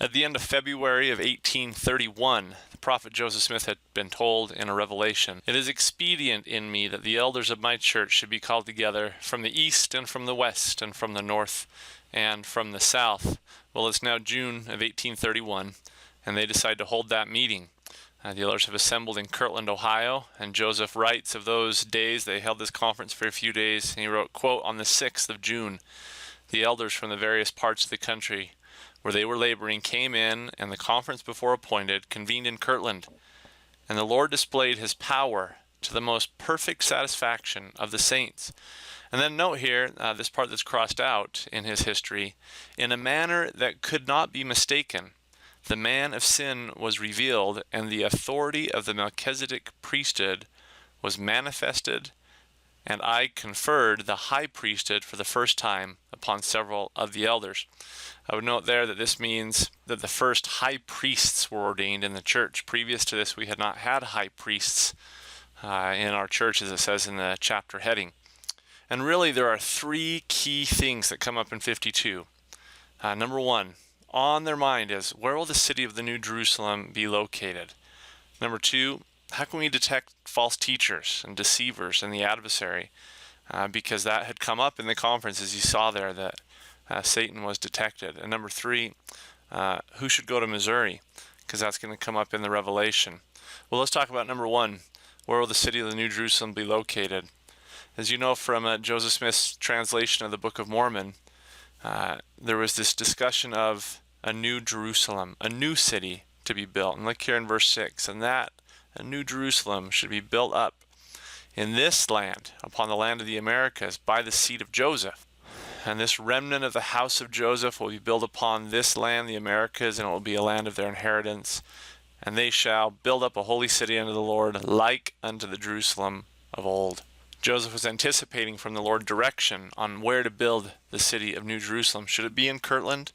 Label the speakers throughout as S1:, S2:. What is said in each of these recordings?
S1: At the end of February of 1831, the prophet Joseph Smith had been told in a revelation, "It is expedient in me that the elders of my church should be called together from the east and from the west and from the north and from the south." Well, it's now June of 1831, and they decide to hold that meeting. The elders have assembled in Kirtland, Ohio, and Joseph writes of those days. They held this conference for a few days, and he wrote, quote, "On the 6th of June, the elders from the various parts of the country where they were laboring came in, and the conference before appointed convened in Kirtland. And the Lord displayed his power to the most perfect satisfaction of the saints." And then note here, this part that's crossed out in his history, "in a manner that could not be mistaken. The man of sin was revealed, and the authority of the Melchizedek priesthood was manifested, and I conferred the high priesthood for the first time upon several of the elders." I would note there that this means that the first high priests were ordained in the church. Previous to this, we had not had high priests in our church, as it says in the chapter heading. And really, there are three key things that come up in 52. Number one, on their mind is, where will the city of the New Jerusalem be located? Number two, how can we detect false teachers and deceivers and the adversary? Because that had come up in the conference, as you saw there, that Satan was detected. And number three, who should go to Missouri? Because that's going to come up in the Revelation. Well, let's talk about number one. Where will the city of the New Jerusalem be located? As you know from Joseph Smith's translation of the Book of Mormon, there was this discussion of a new Jerusalem, a new city to be built. And look here in verse 6, "And that a new Jerusalem should be built up in this land, upon the land of the Americas, by the seed of Joseph. And this remnant of the house of Joseph will be built upon this land, the Americas, and it will be a land of their inheritance. And they shall build up a holy city unto the Lord, like unto the Jerusalem of old." Joseph was anticipating from the Lord direction on where to build the city of New Jerusalem. Should it be in Kirtland?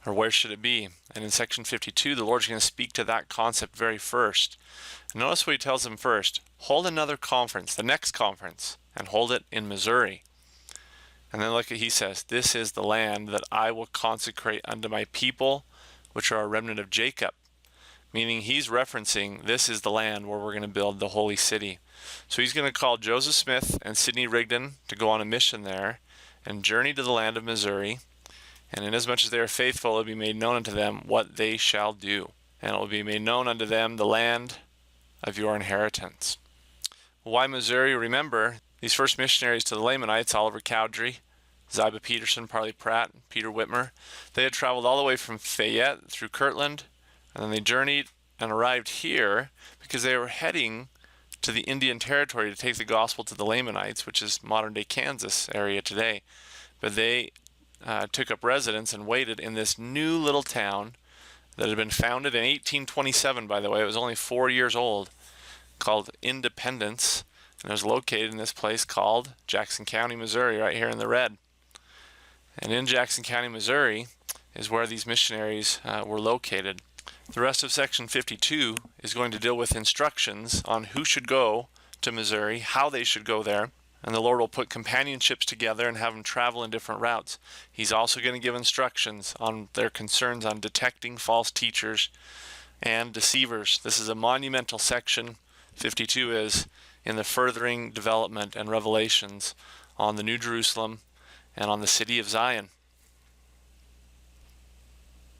S1: Or where should it be? And in section 52, the Lord's going to speak to that concept very first. Notice what he tells them first. Hold another conference, the next conference, and hold it in Missouri. And then look what he says. "This is the land that I will consecrate unto my people, which are a remnant of Jacob." Meaning he's referencing this is the land where we're going to build the holy city. So he's going to call Joseph Smith and Sidney Rigdon to go on a mission there and journey to the land of Missouri. And inasmuch as they are faithful, it will be made known unto them what they shall do. And it will be made known unto them the land of your inheritance. Why Missouri? Remember, these first missionaries to the Lamanites, Oliver Cowdery, Ziba Peterson, Parley Pratt, Peter Whitmer, they had traveled all the way from Fayette through Kirtland, and then they journeyed and arrived here because they were heading to the Indian Territory to take the gospel to the Lamanites, which is modern-day Kansas area today. But they took up residence and waited in this new little town that had been founded in 1827, by the way. It was only 4 years old, called Independence, and it was located in this place called Jackson County, Missouri, right here in the red. And in Jackson County, Missouri, is where these missionaries were located. The rest of section 52 is going to deal with instructions on who should go to Missouri, how they should go there, and the Lord will put companionships together and have them travel in different routes. He's also going to give instructions on their concerns on detecting false teachers and deceivers. This is a monumental section. 52 is in the furthering development and revelations on the New Jerusalem and on the city of Zion.